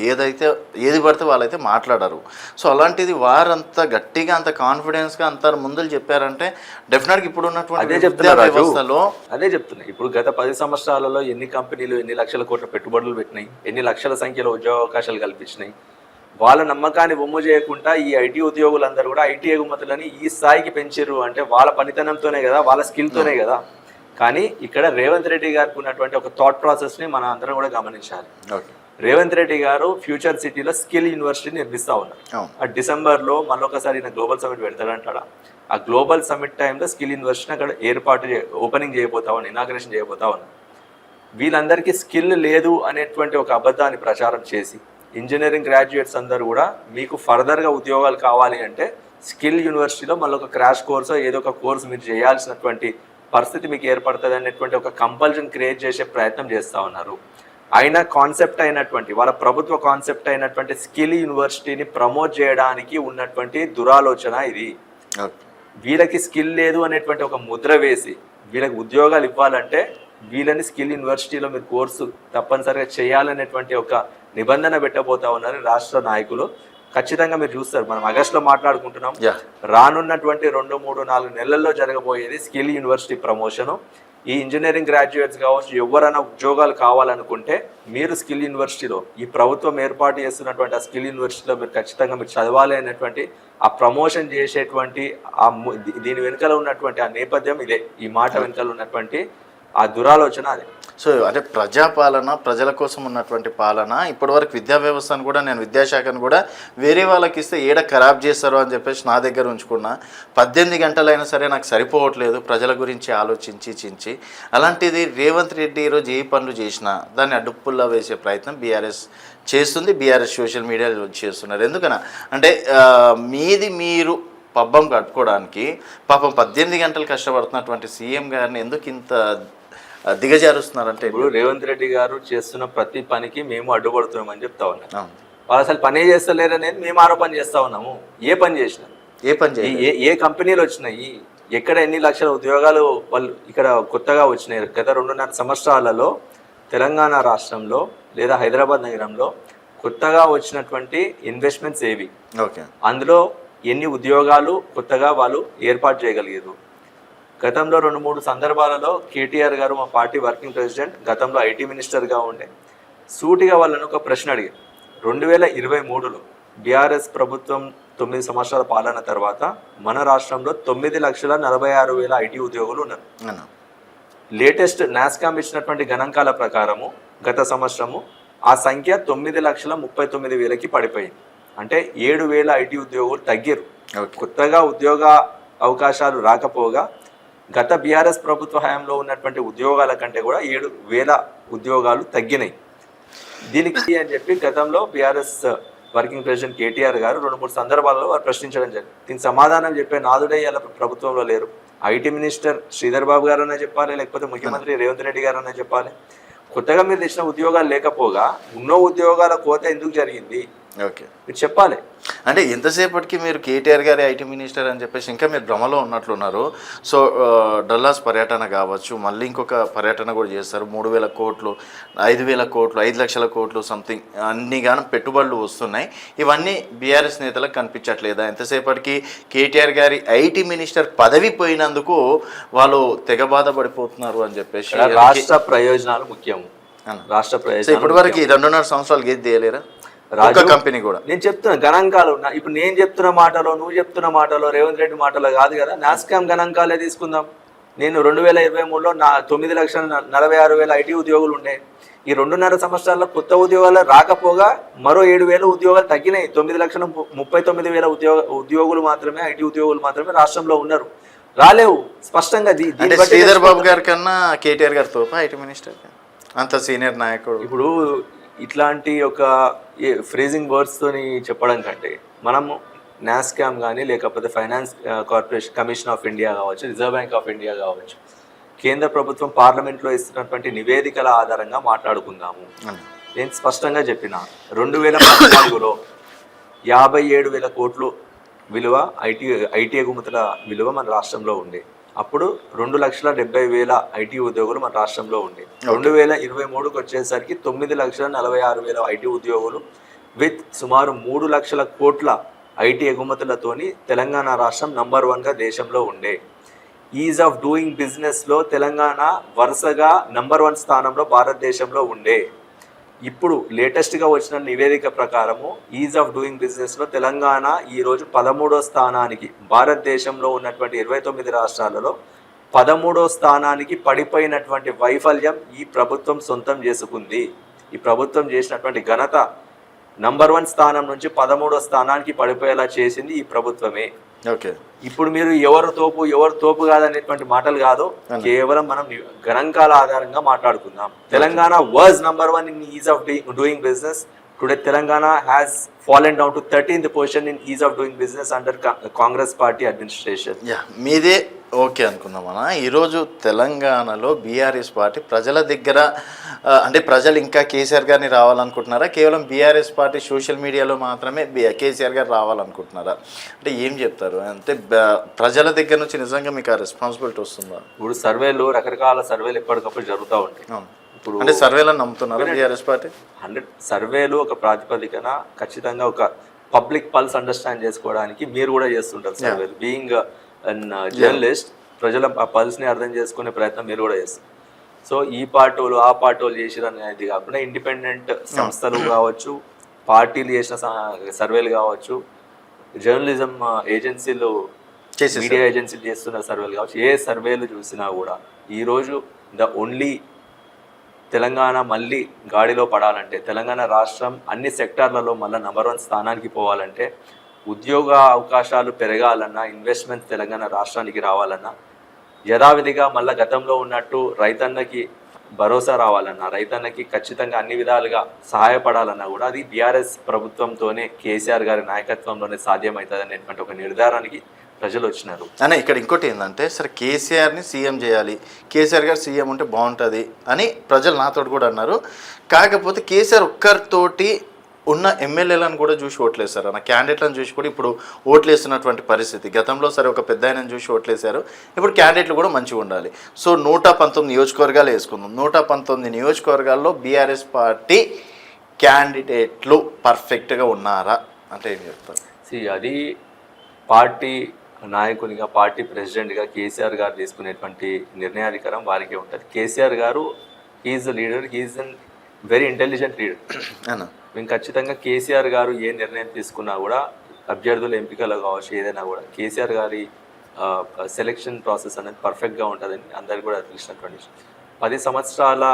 ఏది పడితే వాళ్ళైతే మాట్లాడరు. సో అలాంటిది వారంతా గట్టిగా అంత కాన్ఫిడెన్స్గా అంత ముందులు చెప్పారంటే డెఫినెట్గా ఇప్పుడు ఉన్నటువంటి వ్యవస్థలో అదే చెప్తున్నాయి. ఇప్పుడు గత 10 సంవత్సరాలలో ఎన్ని కంపెనీలు ఎన్ని లక్షల కోట్ల పెట్టుబడులు పెట్టినాయి, ఎన్ని లక్షల సంఖ్యలో ఉద్యోగ అవకాశాలు కల్పించినాయి. వాళ్ళ నమ్మకాన్ని బొమ్మ చేయకుండా ఈ ఐటీ ఉద్యోగులందరూ కూడా ఐటీ ఎగుమతులని ఈ స్థాయికి పెంచారు అంటే వాళ్ళ పనితనంతోనే కదా, వాళ్ళ స్కిల్తోనే కదా. కానీ ఇక్కడ రేవంత్ రెడ్డి గారికి ఉన్నటువంటి ఒక థాట్ ప్రాసెస్ని మనం అందరం కూడా గమనించాలి. రేవంత్ రెడ్డి గారు ఫ్యూచర్ సిటీలో స్కిల్ యూనివర్సిటీ నిర్మిస్తూ ఉన్నారు. ఆ డిసెంబర్లో మళ్ళొకసారి గ్లోబల్ సమిట్ పెడతాడంటాడా? ఆ గ్లోబల్ సమిట్ టైంలో స్కిల్ యూనివర్సిటీని అక్కడ ఓపెనింగ్ చేయబోతా ఉన్నా, ఇనాగ్రేషన్ చేయబోతా ఉన్నా. వీళ్ళందరికీ స్కిల్ లేదు అనేటువంటి ఒక అబద్ధాన్ని ప్రచారం చేసి ఇంజనీరింగ్ గ్రాడ్యుయేట్స్ అందరూ కూడా మీకు ఫర్దర్గా ఉద్యోగాలు కావాలి అంటే స్కిల్ యూనివర్సిటీలో మళ్ళీ ఒక క్రాష్ కోర్సో ఏదో ఒక కోర్సు మీరు చేయాల్సినటువంటి పరిస్థితి మీకు ఏర్పడుతుంది అనేటువంటి ఒక కంపల్షన్ క్రియేట్ చేసే ప్రయత్నం చేస్తూ ఉన్నారు. అయినా కాన్సెప్ట్ అయినటువంటి వాళ్ళ ప్రభుత్వ కాన్సెప్ట్ అయినటువంటి స్కిల్ యూనివర్సిటీని ప్రమోట్ చేయడానికి ఉన్నటువంటి దురాలోచన ఇది. వీళ్ళకి స్కిల్ లేదు అనేటువంటి ఒక ముద్ర వేసి వీళ్ళకి ఉద్యోగాలు ఇవ్వాలంటే వీళ్ళని స్కిల్ యూనివర్సిటీలో మీరు కోర్సు తప్పనిసరిగా చేయాలనేటువంటి ఒక నిబంధన పెట్టబోతా ఉన్నారు రాష్ట్ర నాయకులు. ఖచ్చితంగా మీరు చూస్తారు, మనం ఆగస్టులో మాట్లాడుకుంటున్నాం. రానున్నటువంటి 2, 3, 4 నెలల్లో జరగబోయేది స్కిల్ యూనివర్సిటీ ప్రమోషను. ఈ ఇంజనీరింగ్ గ్రాడ్యుయేట్స్ కావచ్చు, ఎవరైనా ఉద్యోగాలు కావాలనుకుంటే మీరు స్కిల్ యూనివర్సిటీలో ఈ ప్రభుత్వం ఏర్పాటు చేస్తున్నటువంటి ఆ స్కిల్ యూనివర్సిటీలో మీరు ఖచ్చితంగా మీరు చదవాలి అనేటువంటి ఆ ప్రమోషన్ చేసేటువంటి దీని వెనుకల ఉన్నటువంటి ఆ నేపథ్యం ఇదే. ఈ మాట వెనుకల ఉన్నటువంటి ఆ దురాలోచన అదే. సో అంటే ప్రజాపాలన, ప్రజల కోసం ఉన్నటువంటి పాలన. ఇప్పటివరకు విద్యా వ్యవస్థను కూడా నేను విద్యాశాఖను కూడా వేరే వాళ్ళకి ఇస్తే ఏడ ఖరాబ్ చేస్తారో అని చెప్పేసి నా దగ్గర ఉంచుకున్నా. 18 గంటలైనా సరే నాకు సరిపోవట్లేదు ప్రజల గురించి ఆలోచించి. అలాంటిది రేవంత్ రెడ్డి ఈరోజు ఏ పనులు చేసినా దాన్ని అడ్డుపుల్లా వేసే ప్రయత్నం బీఆర్ఎస్ చేస్తుంది. బీఆర్ఎస్ సోషల్ మీడియాలో చేస్తున్నారు. ఎందుకన్నా అంటే మీరు పబ్బం గడుపుకోవడానికి పాపం 18 గంటలు కష్టపడుతున్నటువంటి సీఎం గారిని ఎందుకు ఇంత దిగజారుస్తున్నారంటే, ఇప్పుడు రేవంత్ రెడ్డి గారు చేస్తున్న ప్రతి పనికి మేము అడ్డుపడుతున్నామని చెప్తా ఉన్నాం. వాళ్ళు అసలు పనే చేస్తలేరనేది మేము ఆరోపణ చేస్తా ఉన్నాము. ఏ పని ఏ కంపెనీలు వచ్చినాయి, ఎక్కడ ఎన్ని లక్షల ఉద్యోగాలు వాళ్ళు ఇక్కడ కొత్తగా వచ్చినాయి? గత 2.5 సంవత్సరాలలో తెలంగాణ రాష్ట్రంలో లేదా హైదరాబాద్ నగరంలో కొత్తగా వచ్చినటువంటి ఇన్వెస్ట్మెంట్స్ ఏవి, అందులో ఎన్ని ఉద్యోగాలు కొత్తగా వాళ్ళు ఏర్పాటు చేయగలిగారు? గతంలో 2-3 సందర్భాలలో కేటీఆర్ గారు, మా పార్టీ వర్కింగ్ ప్రెసిడెంట్, గతంలో ఐటీ మినిస్టర్గా ఉండే, సూటిగా వాళ్ళని ఒక ప్రశ్న అడిగారు. 2023లో బీఆర్ఎస్ ప్రభుత్వం 9 సంవత్సరాల పాలన తర్వాత మన రాష్ట్రంలో 9,46,000 ఐటీ ఉద్యోగులు ఉన్నారు. లేటెస్ట్ నాస్కామ్ ఇచ్చినటువంటి గణాంకాల ప్రకారము గత సంవత్సరము ఆ సంఖ్య 9,39,000కి పడిపోయింది. అంటే 7,000 ఐటీ ఉద్యోగులు తగ్గారు. కొత్తగా ఉద్యోగ అవకాశాలు రాకపోగా గత బీఆర్ఎస్ ప్రభుత్వ హయాంలో ఉన్నటువంటి ఉద్యోగాల కంటే కూడా 7,000 ఉద్యోగాలు తగ్గినాయి. దీనికి అని చెప్పి గతంలో బీఆర్ఎస్ వర్కింగ్ ప్రెసిడెంట్ కేటీఆర్ గారు 2-3 సందర్భాల్లో వారు ప్రశ్నించడం జరిగింది. దీనికి సమాధానం చెప్పే నాదుడే ఇలా ప్రభుత్వంలో లేరు. ఐటీ మినిస్టర్ శ్రీధర్ బాబు గారు అన్నా చెప్పాలి, లేకపోతే ముఖ్యమంత్రి రేవంత్ రెడ్డి గారు అన్నా చెప్పాలి. కొత్తగా మీరు తెచ్చిన ఉద్యోగాలు లేకపోగా ఉన్న ఉద్యోగాల కోత ఎందుకు జరిగింది? ఓకే. మీరు చెప్పాలి. అంటే ఎంతసేపటికి మీరు కేటీఆర్ గారి ఐటీ మినిస్టర్ అని చెప్పేసి ఇంకా మీరు భ్రమలో ఉన్నట్లున్నారు. సో డల్లాస్ పర్యటన కావచ్చు, మళ్ళీ ఇంకొక పర్యటన కూడా చేస్తారు. 3,000 కోట్లు, 5,000 కోట్లు, 5 లక్షల కోట్లు సంథింగ్ అన్ని గానం పెట్టుబడులు వస్తున్నాయి. ఇవన్నీ బీఆర్ఎస్ నేతలకు కనిపించట్లేదా? ఎంతసేపటికి కేటీఆర్ గారి ఐటీ మినిస్టర్ పదవి పోయినందుకు వాళ్ళు తెగ బాధపడిపోతున్నారు అని చెప్పేసి. రాష్ట్ర ప్రయోజనాలు ముఖ్యము. రాష్ట్ర ప్రయోజనాలు ఇప్పటి వరకు 2.5 సంవత్సరాలు గేది తీయలేరా కంపెనీ కూడా? నేను చెప్తున్నా గణాంకాలు ఉన్నా. ఇప్పుడు నేను చెప్తున్న మాటలో, నువ్వు చెప్తున్న మాటలో, రేవంత్ రెడ్డి మాటలో కాదు కదా. నాస్కామ్ గణాంకాలే తీసుకుందాం. నేను 2023లో 9,46,000 ఐటీ ఉద్యోగులు ఉండే. ఈ 2.5 సంవత్సరాల్లో కొత్త ఉద్యోగాలు రాకపోగా మరో 7,000 ఉద్యోగాలు తగ్గినాయి. 9,39,000 ఉద్యోగులు మాత్రమే, ఐటీ ఉద్యోగులు మాత్రమే రాష్ట్రంలో ఉన్నారు. రాలేవు స్పష్టంగా. శ్రీధర్ బాబు గారి కన్నా కేటీఆర్ గారితో ఐటీ మినిస్టర్ అంత సీనియర్ నాయకుడు. ఇప్పుడు ఇట్లాంటి ఒక ఫ్రేజింగ్ వర్డ్స్తోని చెప్పడం కంటే మనము నాస్కామ్ కానీ, లేకపోతే finance corporation commission of India కావచ్చు, రిజర్వ్ బ్యాంక్ ఆఫ్ ఇండియా కావచ్చు, కేంద్ర ప్రభుత్వం పార్లమెంట్లో ఇస్తున్నటువంటి నివేదికల ఆధారంగా మాట్లాడుకుందాము. నేను స్పష్టంగా చెప్పిన 2014లో 57,000 కోట్లు విలువ ఐటీ ఎగుమతుల విలువ మన రాష్ట్రంలో ఉండే. అప్పుడు 2,70,000 ఐటీ ఉద్యోగులు మన రాష్ట్రంలో ఉండే. 2023కి వచ్చేసరికి 9,46,000 ఐటీ ఉద్యోగులు విత్ సుమారు 3 లక్షల కోట్ల ఐటీ ఎగుమతులతోని తెలంగాణ రాష్ట్రం నంబర్ 1గా దేశంలో ఉండే. ఈజ్ ఆఫ్ డూయింగ్ బిజినెస్లో తెలంగాణ వరుసగా నంబర్ 1 స్థానంలో భారతదేశంలో ఉండే. ఇప్పుడు లేటెస్ట్గా వచ్చిన నివేదిక ప్రకారము ఈజ్ ఆఫ్ డూయింగ్ బిజినెస్లో తెలంగాణ ఈరోజు 13వ స్థానానికి, భారతదేశంలో ఉన్నటువంటి 29 రాష్ట్రాలలో 13వ స్థానానికి పడిపోయినటువంటి వైఫల్యం ఈ ప్రభుత్వం సొంతం చేసుకుంది. ఈ ప్రభుత్వం చేసినటువంటి ఘనత నంబర్ 1 స్థానం నుంచి 13వ స్థానానికి పడిపోయేలా చేసింది ఈ ప్రభుత్వమే. ఓకే. ఇప్పుడు మీరు ఎవరు తోపు కాదనేటువంటి మాటలు కాదు, కేవలం మనం గణాంకాల ఆధారంగా మాట్లాడుకుందాం. Telangana was number 1 in is of doing business. Today Telangana has fallen down to 13th position in ease of doing business under Congress party administration. మీదే ఓకే అనుకుందామన్నా. ఈరోజు తెలంగాణలో బీఆర్ఎస్ పార్టీ ప్రజల దగ్గర, అంటే ప్రజలు ఇంకా కేసీఆర్ గారిని రావాలనుకుంటున్నారా? కేవలం బీఆర్ఎస్ పార్టీ సోషల్ మీడియాలో మాత్రమే కేసీఆర్ గారు రావాలనుకుంటున్నారా? అంటే ఏం చెప్తారు? అంటే ప్రజల దగ్గర నుంచి నిజంగా మీకు ఆ రెస్పాన్సిబిలిటీ వస్తుందా? ఇప్పుడు సర్వేలు, రకరకాల సర్వేలు ఎప్పటికప్పుడు జరుగుతూ ఉంటాయి. ఇప్పుడు అంటే సర్వేలను నమ్ముతున్నారా బీఆర్ఎస్ పార్టీ? 100 సర్వేలు ఒక ప్రాతిపదికన ఖచ్చితంగా ఒక పబ్లిక్ పల్స్ అండర్స్టాండ్ చేసుకోవడానికి మీరు కూడా చేస్తుంటారు సర్వేలు. బీయింగ్ జర్నలిస్ట్, ప్రజల పల్స్ని అర్థం చేసుకునే ప్రయత్నం మీరు కూడా చేస్తారు. సో ఈ పార్టీలు ఆ పార్టీలు చేసిరు అనేది కాకుండా ఇండిపెండెంట్ సంస్థలు కావచ్చు, పార్టీలు చేసిన సర్వేలు కావచ్చు, జర్నలిజం ఏజెన్సీలు, మీడియా ఏజెన్సీలు చేస్తున్న సర్వేలు కావచ్చు, ఏ సర్వేలు చూసినా కూడా ఈరోజు ద ఓన్లీ తెలంగాణ మళ్ళీ గాడిలో పడాలంటే, తెలంగాణ రాష్ట్రం అన్ని సెక్టార్లలో మళ్ళీ నంబర్ 1 స్థానానికి పోవాలంటే, ఉద్యోగ అవకాశాలు పెరగాలన్నా, ఇన్వెస్ట్మెంట్ తెలంగాణ రాష్ట్రానికి రావాలన్నా, యథావిధిగా మళ్ళీ గతంలో ఉన్నట్టు రైతన్నకి భరోసా రావాలన్నా, రైతన్నకి ఖచ్చితంగా అన్ని విధాలుగా సహాయపడాలన్నా కూడా అది బీఆర్ఎస్ ప్రభుత్వంతోనే, కేసీఆర్ గారి నాయకత్వంలోనే సాధ్యమవుతుంది అనేటువంటి ఒక నిర్ధారానికి ప్రజలు వచ్చినారు. అనే ఇక్కడ ఇంకోటి ఏంటంటే, సరే కేసీఆర్ని సీఎం చేయాలి, కేసీఆర్ గారు సీఎం ఉంటే బాగుంటుంది అని ప్రజలు నాతో కూడా అన్నారు. కాకపోతే కేసీఆర్ ఒక్కరితోటి ఉన్న ఎమ్మెల్యేలను కూడా చూసి ఓట్లేశారు అన్న, క్యాండిడేట్లను చూసి కూడా ఇప్పుడు ఓట్లేస్తున్నటువంటి పరిస్థితి. గతంలో సరే ఒక పెద్ద ఆయనను చూసి ఓట్లేశారు, ఇప్పుడు క్యాండిడేట్లు కూడా మంచిగా ఉండాలి. సో 119 నియోజకవర్గాలు వేసుకుందాం. 119 నియోజకవర్గాల్లో బీఆర్ఎస్ పార్టీ క్యాండిడేట్లు పర్ఫెక్ట్గా ఉన్నారా అంటే ఏం చెప్తారు? అది పార్టీ నాయకునిగా, పార్టీ ప్రెసిడెంట్గా కేసీఆర్ గారు తీసుకునేటువంటి నిర్ణయాధికారం వారికే ఉంటుంది. కేసీఆర్ గారు he's the leader, he's an very intelligent leader. మేము ఖచ్చితంగా కేసీఆర్ గారు ఏ నిర్ణయం తీసుకున్నా కూడా, అభ్యర్థుల ఎంపికలు కావచ్చు, ఏదైనా కూడా కేసీఆర్ గారి సెలెక్షన్ ప్రాసెస్ అనేది పర్ఫెక్ట్గా ఉంటుందని అందరికీ కూడా తెలిసినటువంటి విషయం. 10 సంవత్సరాల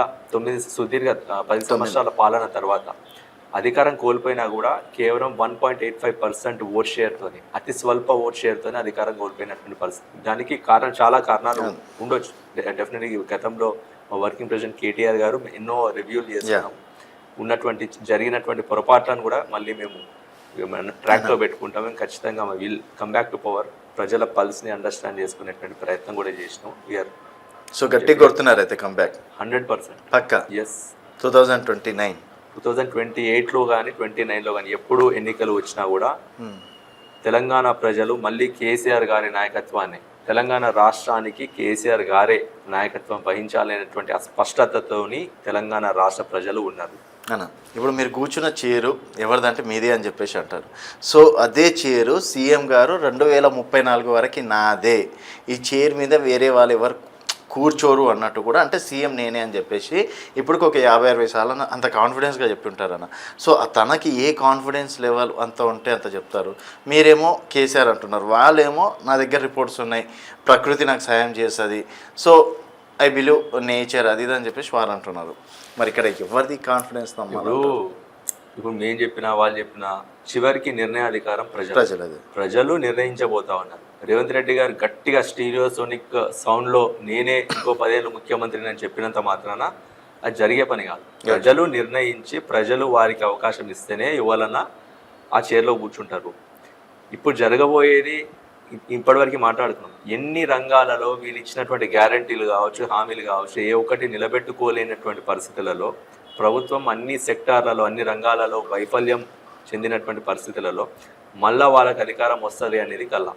సుదీర్ఘ 10 సంవత్సరాల పాలన తర్వాత అధికారం కోల్పోయినా కూడా కేవలం 1.85% ఓట్ షేర్తోని, అతి స్వల్ప ఓట్ షేర్తోనే అధికారం కోల్పోయినటువంటి పరిస్థితి. దానికి చాలా కారణాలు ఉండొచ్చు డెఫినెట్లీ. గతంలో వర్కింగ్ ప్రెసిడెంట్ కేటీఆర్ గారు ఎన్నో రివ్యూలు చేస్తున్నాం. ఉన్నటువంటి జరిగినటువంటి పొరపాట్లను కూడా మళ్ళీ మేము ట్రాక్లో పెట్టుకుంటాం. మేము ఖచ్చితంగా will come back to power. ప్రజల పల్స్ని అండర్స్టాండ్ చేసుకునేటువంటి ప్రయత్నం కూడా చేసినాం. సో గట్టిగా కొడుతున్నారు అయితే కమ్ బ్యాక్ 100% పక్కా. ఎస్. 2029 2028లో కానీ 29లో కానీ ఎప్పుడు ఎన్నికలు వచ్చినా కూడా తెలంగాణ ప్రజలు మళ్ళీ కేసీఆర్ గారి నాయకత్వాన్ని, తెలంగాణ రాష్ట్రానికి కేసీఆర్ గారే నాయకత్వం వహించాలనేటువంటి స్పష్టతతోని తెలంగాణ రాష్ట్ర ప్రజలు ఉన్నారు. అన్న ఇప్పుడు మీరు కూర్చున్న చైరు ఎవరిదంటే మీదే అని చెప్పేసి అంటారు. సో అదే చైరు సీఎం గారు 2034 వరకు నాదే, ఈ చైర్ మీద వేరే వాళ్ళు ఎవరు కూర్చోరు అన్నట్టు కూడా, అంటే సీఎం నేనే అని చెప్పేసి ఇప్పటికి ఒక 50-60 సార్లు అంత కాన్ఫిడెన్స్గా చెప్పి ఉంటారన్న. సో తనకి ఏ కాన్ఫిడెన్స్ లెవెల్ అంత ఉంటే అంత చెప్తారు. మీరేమో కేసీఆర్ అంటున్నారు, వాళ్ళేమో నా దగ్గర రిపోర్ట్స్ ఉన్నాయి, ప్రకృతి నాకు సాయం చేస్తుంది, సో ఐ బిలీవ్ నేచర్ అది ఇది అని చెప్పేసి వారు అంటున్నారు. మరి ఇక్కడ ఎవరిది కాన్ఫిడెన్స్ నమ్మాలి? ఇప్పుడు మేము చెప్పినా వాళ్ళు చెప్పినా చివరికి నిర్ణయాధికారం ప్రజలది, ప్రజలు నిర్ణయించబోతా ఉన్నారు. రేవంత్ రెడ్డి గారు గట్టిగా స్టీరియోసోనిక్ సౌండ్లో నేనే ఇంకో 10 ఏళ్ళు ముఖ్యమంత్రిని అని చెప్పినంత మాత్రాన అది జరిగే పని కాదు. ప్రజలు నిర్ణయించి ప్రజలు వారికి అవకాశం ఇస్తేనే ఇవ్వాలన్నా ఆ చైర్లో కూర్చుంటారు. ఇప్పుడు జరగబోయేది ఇప్పటివరకు మాట్లాడుకున్నాం, ఎన్ని రంగాలలో వీళ్ళు ఇచ్చినటువంటి గ్యారంటీలు కావచ్చు, హామీలు కావచ్చు, ఏ ఒక్కటి నిలబెట్టుకోలేనటువంటి పరిస్థితులలో ప్రభుత్వం అన్ని సెక్టార్లలో అన్ని రంగాలలో వైఫల్యం చెందినటువంటి పరిస్థితులలో మళ్ళా వాళ్ళకి అధికారం వస్తుంది అనేది కల్లా.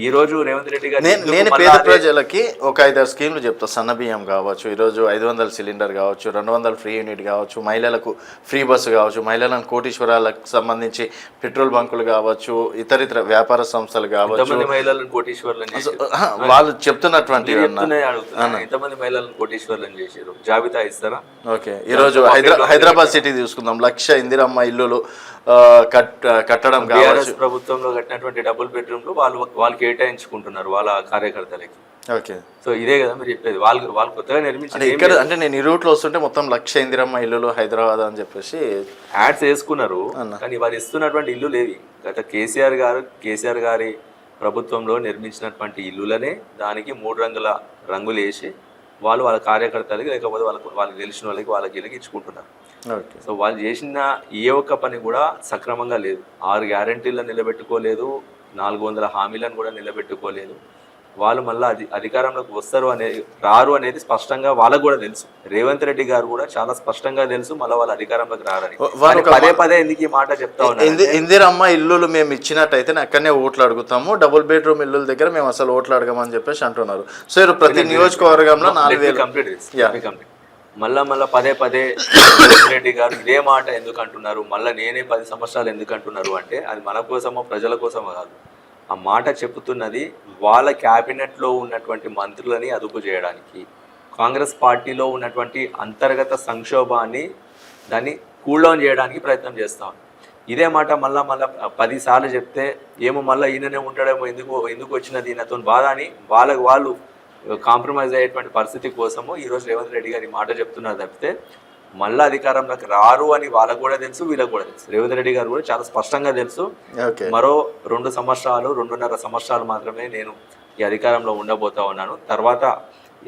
ఈ రోజు రేవంత్ రెడ్డి గారు నేను పేద ప్రజలకి ఒక 5-6 స్కీమ్లు చెప్తా. సన్న బియ్యం కావచ్చు, ఈరోజు 500 సిలిండర్ కావచ్చు, 200 ఫ్రీ యూనిట్ కావచ్చు, మహిళలకు ఫ్రీ బస్సు కావచ్చు, మహిళలను కోటీశ్వరాలకు సంబంధించి పెట్రోల్ బంకులు కావచ్చు, ఇతర వ్యాపార సంస్థలు కావచ్చు, మహిళలను కోటీశ్వర్లను వాళ్ళు చెప్తున్నటువంటి ఎంతమంది మహిళలను కోటీశ్వర్లను చేశారు జాబితా ఇస్తారా? ఓకే, ఈరోజు హైదరాబాద్ సిటీ తీసుకుందాం, 1,00,000 ఇందిరమ్మ ఇల్లులు కట్టడం కావచ్చు, ప్రభుత్వంలో కట్టినటువంటి డబుల్ బెడ్రూమ్లు వాళ్ళు కేటాయించుకుంటున్నారు వాళ్ళ కార్యకర్తలకి. ఓకే, సో ఇదే కదా మీరు చెప్పేది, వాళ్ళు కొత్తగా నిర్మించారు. ఇక్కడ అంటే నేను ఈ రూట్లో వస్తుంటే మొత్తం 1,00,000 ఇందిరమ్మ ఇల్లులు హైదరాబాద్ అని చెప్పేసి యాడ్స్ వేసుకున్నారు, కానీ వాళ్ళు ఇస్తున్నటువంటి ఇల్లు లేవి. గత కేసీఆర్ గారి ప్రభుత్వంలో నిర్మించినటువంటి ఇల్లులనే దానికి 3 రంగులు వేసి వాళ్ళ కార్యకర్తలకి లేకపోతే వాళ్ళకి తెలిసిన వాళ్ళకి వీళ్ళకి ఇచ్చుకుంటున్నారు. సో వాళ్ళు చేసిన ఏ ఒక్క పని కూడా సక్రమంగా లేదు. 6 గ్యారంటీలను నిలబెట్టుకోలేదు, 400 హామీలను కూడా నిలబెట్టుకోలేదు. వాళ్ళు మళ్ళీ అధికారంలోకి రారు అనేది స్పష్టంగా వాళ్ళకు కూడా తెలుసు. రేవంత్ రెడ్డి గారు కూడా చాలా స్పష్టంగా తెలుసు మళ్ళీ వాళ్ళ అధికారంలోకి రారని. పదే ఎందుకు ఈ మాట చెప్తా ఉన్నారు? ఇందిరమ్మ ఇల్లులు మేము ఇచ్చినట్టయితే అక్కడనే ఓట్లు అడుగుతాము, డబుల్ బెడ్రూమ్ ఇల్లుల దగ్గర మేము అసలు ఓట్లు అడగమని చెప్పేసి అంటున్నారు. సో ప్రతి నియోజకవర్గంలో 4,000 కంప్లీట్ మళ్ళా పదే రేవంత్ రెడ్డి గారు ఇదే మాట ఎందుకు అంటున్నారు, మళ్ళీ నేనే 10 సంవత్సరాలు ఎందుకు అంటున్నారు అంటే అది మన కోసమో ప్రజల కోసమో కాదు. ఆ మాట చెప్తున్నది వాళ్ళ క్యాబినెట్లో ఉన్నటువంటి మంత్రులని అదుపు చేయడానికి, కాంగ్రెస్ పార్టీలో ఉన్నటువంటి అంతర్గత సంక్షోభాన్ని దాన్ని కూల్ డౌన్ చేయడానికి ప్రయత్నం చేస్తాం. ఇదే మాట మళ్ళా 10 సార్లు చెప్తే ఏమో మళ్ళీ ఈయననే ఉంటాడేమో, ఎందుకు వచ్చినది ఈయనతో బాధ అని వాళ్ళు కాంప్రమైజ్ అయ్యేటువంటి పరిస్థితి కోసము ఈరోజు రేవంత్ రెడ్డి గారి మాట చెప్తున్నారు తప్పితే మళ్ళీ అధికారంలోకి రారు అని వాళ్ళకు కూడా తెలుసు, వీళ్ళకు కూడా తెలుసు. రేవంత్ రెడ్డి గారు కూడా చాలా స్పష్టంగా తెలుసు, మరో 2.5 సంవత్సరాలు మాత్రమే నేను ఈ అధికారంలో ఉండబోతా ఉన్నాను, తర్వాత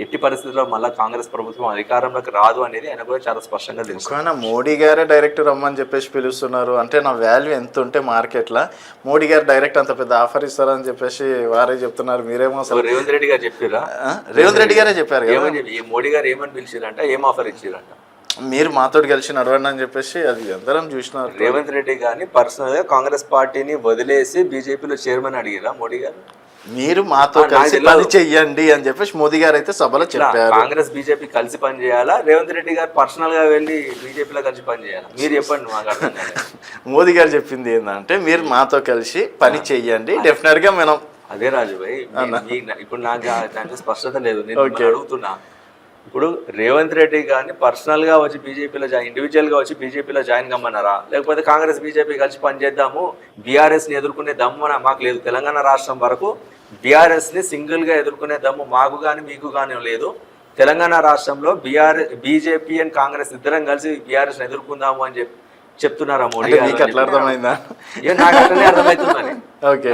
ఎట్టి పరిస్థితుల్లో మళ్ళీ కాంగ్రెస్ ప్రభుత్వం అధికారంలోకి రాదు అనేది ఆయన కూడా చాలా స్పష్టంగా తెలుసు. కానీ మోడీ గారే డైరెక్ట్ రమ్మని చెప్పేసి పిలుస్తున్నారు అంటే నా వాల్యూ ఎంత ఉంటే మార్కెట్లో మోడీ గారు డైరెక్ట్ అంత పెద్ద ఆఫర్ ఇస్తారని చెప్పేసి వారే చెప్తున్నారు. మీరేమో అసలు రేవంత్ రెడ్డి గారు చెప్పారా? రేవంత్ రెడ్డి గారే చెప్పారు కదా, మోడీ గారు ఏమని పిలిచారంట, ఏం ఆఫర్ ఇచ్చారంట, మీరు మాతో కలిసి నడవండి అని చెప్పేసి అది అందరం చూసినారు. రేవంత్ రెడ్డి గారిని పర్సనల్ గా కాంగ్రెస్ పార్టీని వదిలేసి బీజేపీలో చైర్మన్ అడిగారా మోడీ గారు? మీరు మాతో కలిసి పని చెయ్యండి అని చెప్పేసి మోదీ గారు అయితే సభలో చెప్పారు. కాంగ్రెస్ బీజేపీ కలిసి పని చేయాలా, రేవంత్ రెడ్డి గారు పర్సనల్ గా వెళ్ళి బీజేపీలో కలిసి పని చేయాలా? మీరు చెప్పండి. మాకు మోదీ గారు చెప్పింది ఏంటంటే మీరు మాతో కలిసి పని చెయ్యండి, డెఫినెట్ గా మనం అదే రాజుభాయ్. ఇప్పుడు నాకు దాంట్లో స్పష్టత లేదు, నేను అడుగుతున్నా. ఇప్పుడు రేవంత్ రెడ్డి గారిని పర్సనల్ గా వచ్చి బీజేపీలో ఇండివిజువల్ గా వచ్చి బీజేపీలో జాయిన్ కమ్మన్నారా, లేకపోతే కాంగ్రెస్ బీజేపీ కలిసి పనిచేద్దాము, బీఆర్ఎస్ ని ఎదుర్కొనే దమ్ము మాకు లేదు, తెలంగాణ రాష్ట్రం వరకు బీఆర్ఎస్ ని సింగిల్ గా ఎదుర్కొనే దమ్ము మాకు కానీ మీకు కానీ లేదు, తెలంగాణ రాష్ట్రంలో బీజేపీ అండ్ కాంగ్రెస్ ఇద్దరం కలిసి బీఆర్ఎస్ ని ఎదుర్కొందాము అని చెప్తున్నారా మోడీ గారు? అట్లా అర్థమైందా? నాకు అట్లనే అర్థమవుతుందని,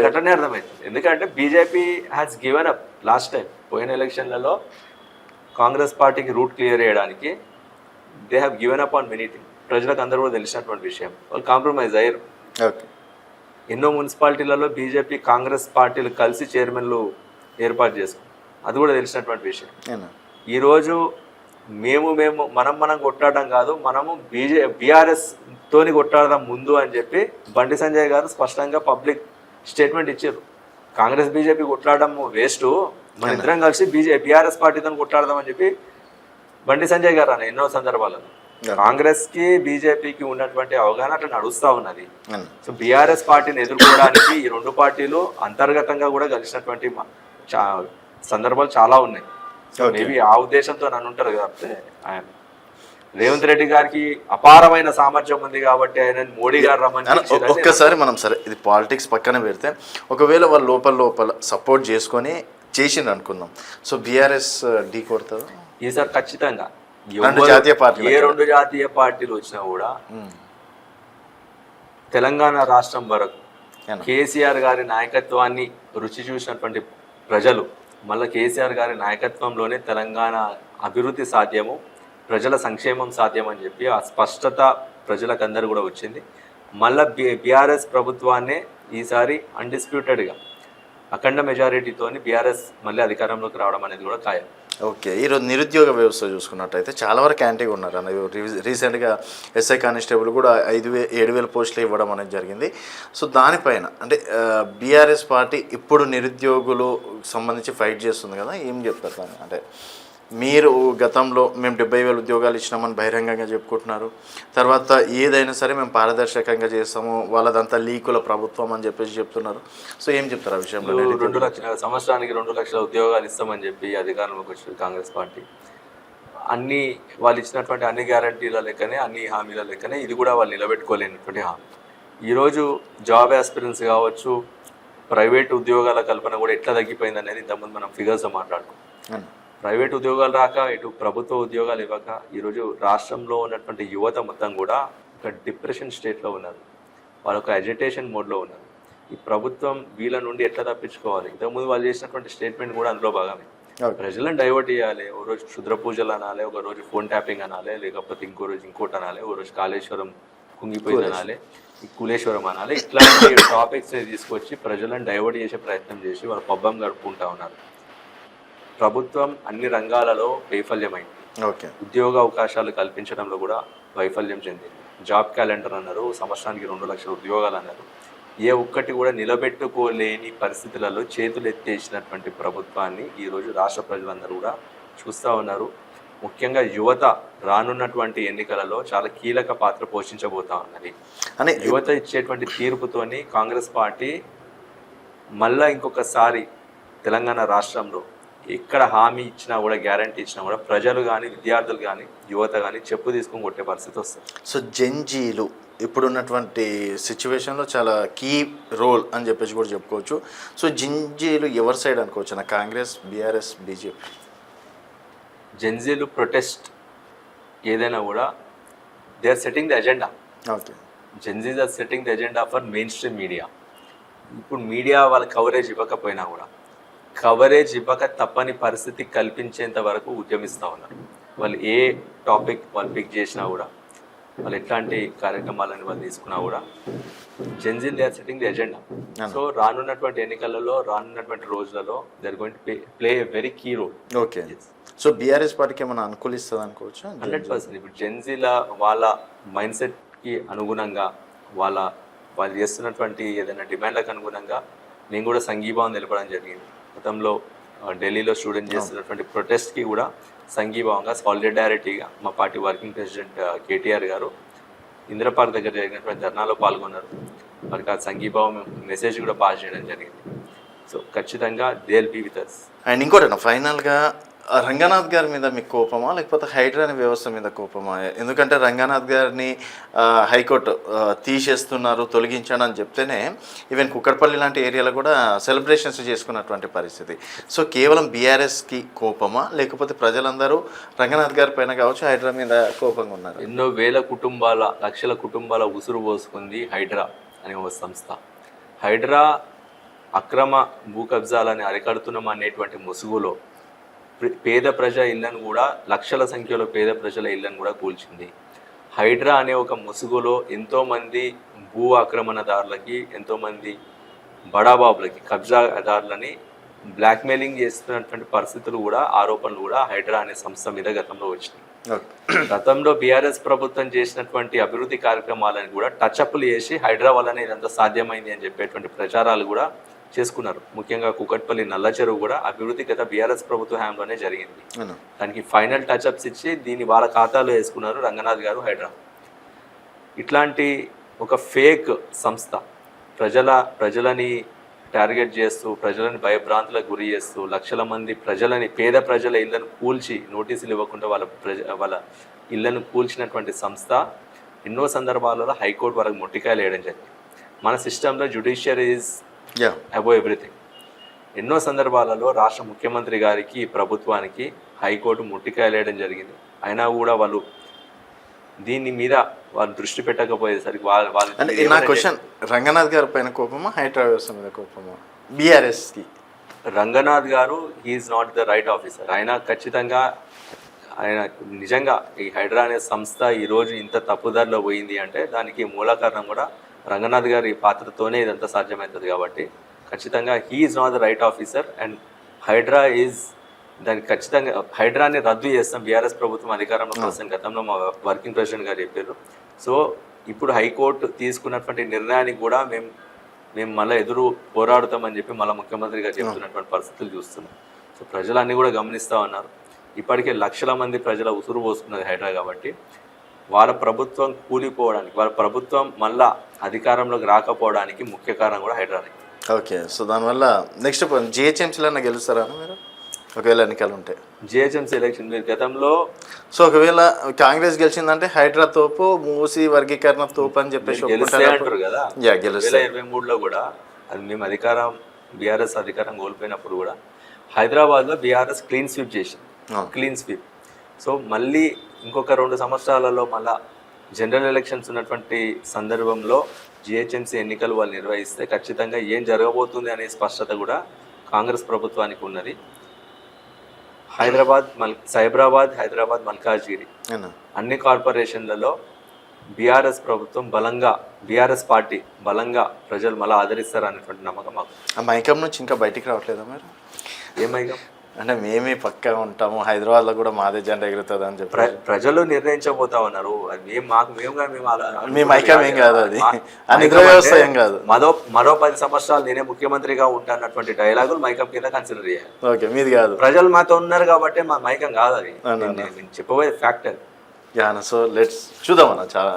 అట్లనే అర్థమవుతుంది. ఎందుకంటే BJP has given up last time పోయిన ఎలక్షన్లలో కాంగ్రెస్ పార్టీకి రూట్ క్లియర్ చేయడానికి they have given up on many thing. ప్రజలకు అందరూ కూడా తెలిసినటువంటి విషయం, వాళ్ళు కాంప్రమైజ్ అయ్యారు. ఎన్నో మున్సిపాలిటీలలో బీజేపీ కాంగ్రెస్ పార్టీలు కలిసి చైర్మన్లు ఏర్పాటు చేసుకున్నారు, అది కూడా తెలిసినటువంటి విషయం. ఈరోజు మనం కొట్లాడడం కాదు, మనము బీఆర్ఎస్ తోని కొట్లాడడం ముందు అని చెప్పి బండి సంజయ్ గారు స్పష్టంగా పబ్లిక్ స్టేట్మెంట్ ఇచ్చారు. కాంగ్రెస్ బీజేపీ కొట్లాడడం వేస్ట్, మన ఇద్దరం కలిసి బీఆర్ఎస్ పార్టీతో కొట్లాడదాం అని చెప్పి బండి సంజయ్ గారు అన్న ఎన్నో సందర్భాలలో. కాంగ్రెస్ కి బీజేపీకి ఉన్నటువంటి అవగాహన అట్లా నడుస్తా ఉన్నది. సో బీఆర్ఎస్ పార్టీని ఎదుర్కోవడానికి ఈ రెండు పార్టీలు అంతర్గతంగా కూడా కలిసినటువంటి సందర్భాలు చాలా ఉన్నాయి. సో మేబీ ఆ ఉద్దేశంతో నన్ను ఉంటారు కాబట్టి ఆయన రేవంత్ రెడ్డి గారికి అపారమైన సామర్థ్యం ఉంది కాబట్టి ఆయన మోడీ గారు రమ్మని ఒక్కసారి మనం సరే ఇది పాలిటిక్స్ పక్కన పెడితే ఒకవేళ వాళ్ళు లోపల సపోర్ట్ చేసుకొని చేసింది అనుకుందాం, సో బీఆర్ఎస్ ఢీ కొడుతుంది ఈసారి ఖచ్చితంగా. ఏ రెండు జాతీయ పార్టీలు వచ్చినా కూడా తెలంగాణ రాష్ట్రం వరకు కేసీఆర్ గారి నాయకత్వాన్ని రుచి చూసినటువంటి ప్రజలు మళ్ళీ కేసీఆర్ గారి నాయకత్వంలోనే తెలంగాణ అభివృద్ధి సాధ్యము, ప్రజల సంక్షేమం సాధ్యం అని చెప్పి ఆ స్పష్టత ప్రజలకు అందరూ కూడా వచ్చింది. మళ్ళీ బీఆర్ఎస్ ప్రభుత్వాన్నే ఈసారి అన్డిస్ప్యూటెడ్గా అఖండ మెజారిటీతోని బీఆర్ఎస్ మళ్ళీ అధికారంలోకి రావడం అనేది కూడా ఖాయం. ఓకే, ఈరోజు నిరుద్యోగ వ్యవస్థ చూసుకున్నట్టయితే చాలా వరకు యాంటీగా ఉన్నారు అన్న. రీసెంట్గా ఎస్ఐ కానిస్టేబుల్ కూడా 7,000 పోస్టులు ఇవ్వడం అనేది జరిగింది. సో దానిపైన అంటే బీఆర్ఎస్ పార్టీ ఇప్పుడు నిరుద్యోగులు సంబంధించి ఫైట్ చేస్తుంది కదా, ఏం చెప్తారు దాన్ని? అంటే మీరు గతంలో మేము 70,000 ఉద్యోగాలు ఇచ్చినామని బహిరంగంగా చెప్పుకుంటున్నారు, తర్వాత ఏదైనా సరే మేము పారదర్శకంగా చేస్తాము, వాళ్ళదంతా లీకుల ప్రభుత్వం అని చెప్పేసి చెప్తున్నారు. సో ఏం చెప్తారు ఆ విషయంలో? 2 లక్షల సంవత్సరానికి 2 లక్షల ఉద్యోగాలు ఇస్తామని చెప్పి అధికారంలోకి వచ్చింది కాంగ్రెస్ పార్టీ. అన్ని వాళ్ళు ఇచ్చినటువంటి అన్ని గ్యారంటీల లెక్కనే, అన్ని హామీల లెక్కనే ఇది కూడా వాళ్ళు నిలబెట్టుకోలేనటువంటి హామీ. ఈరోజు జాబ్ ఆస్పిరెన్స్ కావచ్చు, ప్రైవేట్ ఉద్యోగాల కల్పన కూడా ఎట్లా తగ్గిపోయింది అనేది ఇంతకుముందు మనం ఫిగర్స్తో మాట్లాడుకోం. ప్రైవేట్ ఉద్యోగాలు రాక, ఇటు ప్రభుత్వ ఉద్యోగాలు ఇవ్వక ఈరోజు రాష్ట్రంలో ఉన్నటువంటి యువత మొత్తం కూడా ఒక డిప్రెషన్ స్టేట్లో ఉన్నారు, వాళ్ళు ఒక అజిటేషన్ మోడ్లో ఉన్నారు. ఈ ప్రభుత్వం వీళ్ళ నుండి ఎట్లా తప్పించుకోవాలి? ఇంతకుముందు వాళ్ళు చేసినటువంటి స్టేట్మెంట్ కూడా అందులో భాగమే. ప్రజలను డైవర్ట్ చేయాలి, ఓ రోజు క్షుద్ర పూజలు అనాలి, ఒక రోజు ఫోన్ ట్యాపింగ్ అనాలి, లేకపోతే ఇంకో రోజు ఇంకోటి అనాలి, ఓ రోజు కాళేశ్వరం కుంగిపోయింది అనాలి, కులేశ్వరం అనాలి. ఇట్లాంటి టాపిక్స్ని తీసుకొచ్చి ప్రజలను డైవర్ట్ చేసే ప్రయత్నం చేసి వాళ్ళు పబ్బం గడుపుకుంటా ఉన్నారు. ప్రభుత్వం అన్ని రంగాలలో వైఫల్యమైంది. ఉద్యోగ అవకాశాలు కల్పించడంలో కూడా వైఫల్యం చెందింది. జాబ్ క్యాలెండర్ అన్నారు, సంవత్సరానికి 2 లక్షల ఉద్యోగాలు అన్నారు. ఏ ఒక్కటి కూడా నిలబెట్టుకోలేని పరిస్థితులలో చేతులు ఎత్తేసినటువంటి ప్రభుత్వాన్ని ఈరోజు రాష్ట్ర ప్రజలందరూ కూడా చూస్తూ ఉన్నారు. ముఖ్యంగా యువత రానున్నటువంటి ఎన్నికలలో చాలా కీలక పాత్ర పోషించబోతా ఉన్నది అని యువత ఇచ్చేటువంటి తీర్పుతోని కాంగ్రెస్ పార్టీ మళ్ళా ఇంకొకసారి తెలంగాణ రాష్ట్రంలో ఎక్కడ హామీ ఇచ్చినా కూడా, గ్యారంటీ ఇచ్చినా కూడా ప్రజలు కానీ, విద్యార్థులు కానీ, యువత కానీ చెప్పు తీసుకొని కొట్టే పరిస్థితి వస్తుంది. సో జెన్జీలు ఇప్పుడున్నటువంటి సిచ్యువేషన్లో చాలా కీ రోల్ అని చెప్పేసి కూడా చెప్పుకోవచ్చు. సో జెన్జీలు ఎవరి సైడ్ అనుకోవచ్చు? కాంగ్రెస్, బీఆర్ఎస్, బీజేపీ? జెన్జీలు ప్రొటెస్ట్ ఏదైనా కూడా they are setting the agenda. Okay, gen Zs are setting the agenda for mainstream media. ఇప్పుడు మీడియా వాళ్ళ కవరేజ్ ఇవ్వకపోయినా కూడా కవరేజ్ ఇవ్వక తప్పని పరిస్థితి కల్పించేంత వరకు ఉద్యమిస్తూ ఉన్నారు. వాళ్ళు ఏ టాపిక్ వాళ్ళు పిక్ చేసినా కూడా, వాళ్ళు ఎట్లాంటి కార్యక్రమాలను వాళ్ళు తీసుకున్నా కూడా Gen Z they are setting the agenda. So రానున్నటువంటి ఎన్నికలలో, రానున్నటువంటి రోజులలో they are going to play a very key role. Okay, so BRS పార్టీకి ఏమైనా అనుకూలిస్తుంది అనుకోవచ్చు? 100%. ఇప్పుడు జెన్జీల వాళ్ళ మైండ్ సెట్కి అనుగుణంగా, వాళ్ళు చేస్తున్నటువంటి ఏదైనా డిమాండ్లకు అనుగుణంగా మేము కూడా సంఘీభావం తెలపడం జరిగింది. గతంలో ఢిల్లీలో స్టూడెంట్ చేస్తున్నటువంటి ప్రొటెస్ట్కి కూడా సంఘీభావంగా, సాలిడారిటీగా మా పార్టీ వర్కింగ్ ప్రెసిడెంట్ కేటీఆర్ గారు ఇందిరా పార్క్ దగ్గర జరిగినటువంటి ధర్నాలో పాల్గొన్నారు. వారికి ఆ సంఘీభావం మెసేజ్ కూడా పాస్ చేయడం జరిగింది. సో ఖచ్చితంగా they will be with us. And ఇంకోటి ఫైనల్గా రంగనాథ్ గారి మీద మీకు కోపమా, లేకపోతే హైడ్రా అనే వ్యవస్థ మీద కోపమా? ఎందుకంటే రంగనాథ్ గారిని హైకోర్టు తీసేస్తున్నారు, తొలగించాను అని చెప్తేనే ఈవెన్ కుక్కడపల్లి లాంటి ఏరియాలో కూడా సెలబ్రేషన్స్ చేసుకున్నటువంటి పరిస్థితి. సో కేవలం బీఆర్ఎస్కి కోపమా, లేకపోతే ప్రజలందరూ రంగనాథ్ గారి పైన కావచ్చు హైడ్రా మీద కోపంగా ఉన్నారు? ఎన్నో వేల కుటుంబాల, లక్షల కుటుంబాల ఉసురు పోసుకుంది హైడ్రా అనే ఒక సంస్థ. హైడ్రా అక్రమ భూ కబ్జాలని అరికడుతున్నాం అనేటువంటి ముసుగులో పేద ప్రజల ఇళ్లను కూడా, లక్షల సంఖ్యలో పేద ప్రజల ఇళ్లను కూడా కూల్చింది. హైడ్రా అనే ఒక ముసుగులో ఎంతోమంది భూ ఆక్రమణదారులకి, ఎంతోమంది బడాబాబులకి, కబ్జాదారులని బ్లాక్మెయిలింగ్ చేస్తున్నటువంటి పరిస్థితులు కూడా, ఆరోపణలు కూడా హైడ్రా అనే సంస్థ మీద గతంలో వచ్చినాయి. ఓకే. గతంలో బీఆర్ఎస్ ప్రభుత్వం చేసినటువంటి అభివృద్ధి కార్యక్రమాలను కూడా టచ్అప్లు చేసి హైడ్రా వల్లనే ఇదంతా సాధ్యమైంది అని చెప్పేటువంటి ప్రచారాలు కూడా చేసుకున్నారు. ముఖ్యంగా కుకట్పల్లి నల్ల చెరువు కూడా అభివృద్ధి గత బీఆర్ఎస్ ప్రభుత్వ హయాంలోనే జరిగింది. దానికి ఫైనల్ టచ్అప్స్ ఇచ్చి దీన్ని వాళ్ళ ఖాతాలో వేసుకున్నారు రంగనాథ్ గారు, హైడ్రా. ఇట్లాంటి ఒక ఫేక్ సంస్థ ప్రజలని టార్గెట్ చేస్తూ, ప్రజలని భయభ్రాంతులకు గురి చేస్తూ, లక్షల మంది పేద ప్రజల ఇళ్లను కూల్చి, నోటీసులు ఇవ్వకుండా వాళ్ళ ఇళ్లను కూల్చినటువంటి సంస్థ ఎన్నో సందర్భాలలో హైకోర్టు వరకు మొట్టికాయలు వేయడం జరిగింది. మన సిస్టంలో జ్యుడిషియరీ ఈజ్ అబోవ్ ఎవ్రీథింగ్. ఎన్నో సందర్భాలలో రాష్ట్ర ముఖ్యమంత్రి గారికి, ప్రభుత్వానికి హైకోర్టు ముట్టికాయలు వేయడం జరిగింది. అయినా కూడా వాళ్ళు దీని మీద వాళ్ళు దృష్టి పెట్టకపోయేసరికి అంటే నా క్వశ్చన్, రంగనాథ్ గారి పైన కోపమా, హైడ్రా వ్యవస్థ మీద కోపమా? బీఆర్ఎస్కి రంగనాథ్ గారు he's not the right officer. ఆయన ఖచ్చితంగా నిజంగా ఈ హైడ్రా అనే సంస్థ ఈరోజు ఇంత తప్పుదారిలో పోయింది అంటే దానికి మూల కారణం కూడా రంగనాథ్ గారి పాత్రతోనే ఇదంతా సాధ్యమవుతుంది. కాబట్టి ఖచ్చితంగా he's not the right officer and HYDRAA is దానికి ఖచ్చితంగా హైడ్రాని రద్దు చేస్తాం బీఆర్ఎస్ ప్రభుత్వం అధికారంలోకి వస్తాం గతంలో మా వర్కింగ్ ప్రెసిడెంట్ గారు చెప్పారు. సో ఇప్పుడు హైకోర్టు తీసుకున్నటువంటి నిర్ణయానికి కూడా మేము మళ్ళీ ఎదురు పోరాడుతామని చెప్పి మళ్ళీ ముఖ్యమంత్రి గారు చెప్తున్నటువంటి పరిస్థితులు చూస్తున్నాం. సో ప్రజలన్నీ కూడా గమనిస్తూ ఉన్నారు. ఇప్పటికే లక్షల మంది ప్రజల ఉసురు పోసుకున్నది హైడ్రా. కాబట్టి వాళ్ళ ప్రభుత్వం కూలిపోవడానికి, వాళ్ళ ప్రభుత్వం మళ్ళా అధికారంలోకి రాకపోవడానికి ముఖ్య కారణం కూడా హైడ్రానే. ఓకే. సో దానివల్ల నెక్స్ట్ జిహెచ్ఎంసీలన్నా గెలుస్తారా మీరు ఒకవేళ ఎన్నికలు ఉంటే? జిహెచ్ఎంసీ ఎలక్షన్ మీరు గతంలో, సో ఒకవేళ కాంగ్రెస్ గెలిచిందంటే హైడ్రా తోపు, మూసి వర్గీకరణ తోపు అని చెప్పేసి అంటారు కదా. 2023లో కూడా అది మేము బీఆర్ఎస్ అధికారం కోల్పోయినప్పుడు కూడా హైదరాబాద్లో బీఆర్ఎస్ క్లీన్ స్వీప్ చేసింది. Clean sweep. సో మళ్ళీ ఇంకొక 2 సంవత్సరాలలో మళ్ళా జనరల్ ఎలక్షన్స్ ఉన్నటువంటి సందర్భంలో జిహెచ్ఎంసీ ఎన్నికలు వాళ్ళు నిర్వహిస్తే ఖచ్చితంగా ఏం జరగబోతుంది అనే స్పష్టత కూడా కాంగ్రెస్ ప్రభుత్వానికి ఉన్నది. సైబరాబాద్, హైదరాబాద్, మల్కాజ్గిరి అన్ని కార్పొరేషన్లలో బీఆర్ఎస్ ప్రభుత్వం బీఆర్ఎస్ పార్టీ బలంగా ప్రజలు మళ్ళీ ఆదరిస్తారనేటువంటి నమ్మకం మాకు. ఆ మైకం నుంచి ఇంకా బయటికి రావట్లేదా మీరు? ఏ మైకం అంటే మేమే పక్కా ఉంటాము, హైదరాబాద్లో కూడా మాదే జెండా ఎగురుతుంది అని చెప్పి ప్రజలు నిర్ణయించబోతా ఉన్నారు. మీ మైకం ఏం కాదు, అది నిద్ర వ్యవస్థ ఏం కాదు. మరో 10 సంవత్సరాలు నేనే ముఖ్యమంత్రిగా ఉంటానటువంటి డైలాగులు మైకం కింద కన్సిడర్ చేయాలి. ఓకే, మీది కాదు. ప్రజలు మాతో ఉన్నారు కాబట్టి మా మైకం కాదు అది. నేను చెప్పబోయే ఫ్యాక్ట్ అది. సో లెట్స్ చూద్దాం అన్న చాలా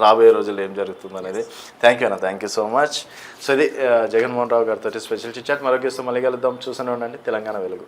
రాబోయే రోజుల్లో ఏం జరుగుతుంది అనేది. థ్యాంక్ యూ అన్న, thank you so much. So ఇది జగన్మోహన్ రావు గారితో స్పెషల్ చిట్ చాట్. మరొక మళ్ళీ కలుద్దాం. చూస్తూనే ఉండండి తెలంగాణ వెలుగు.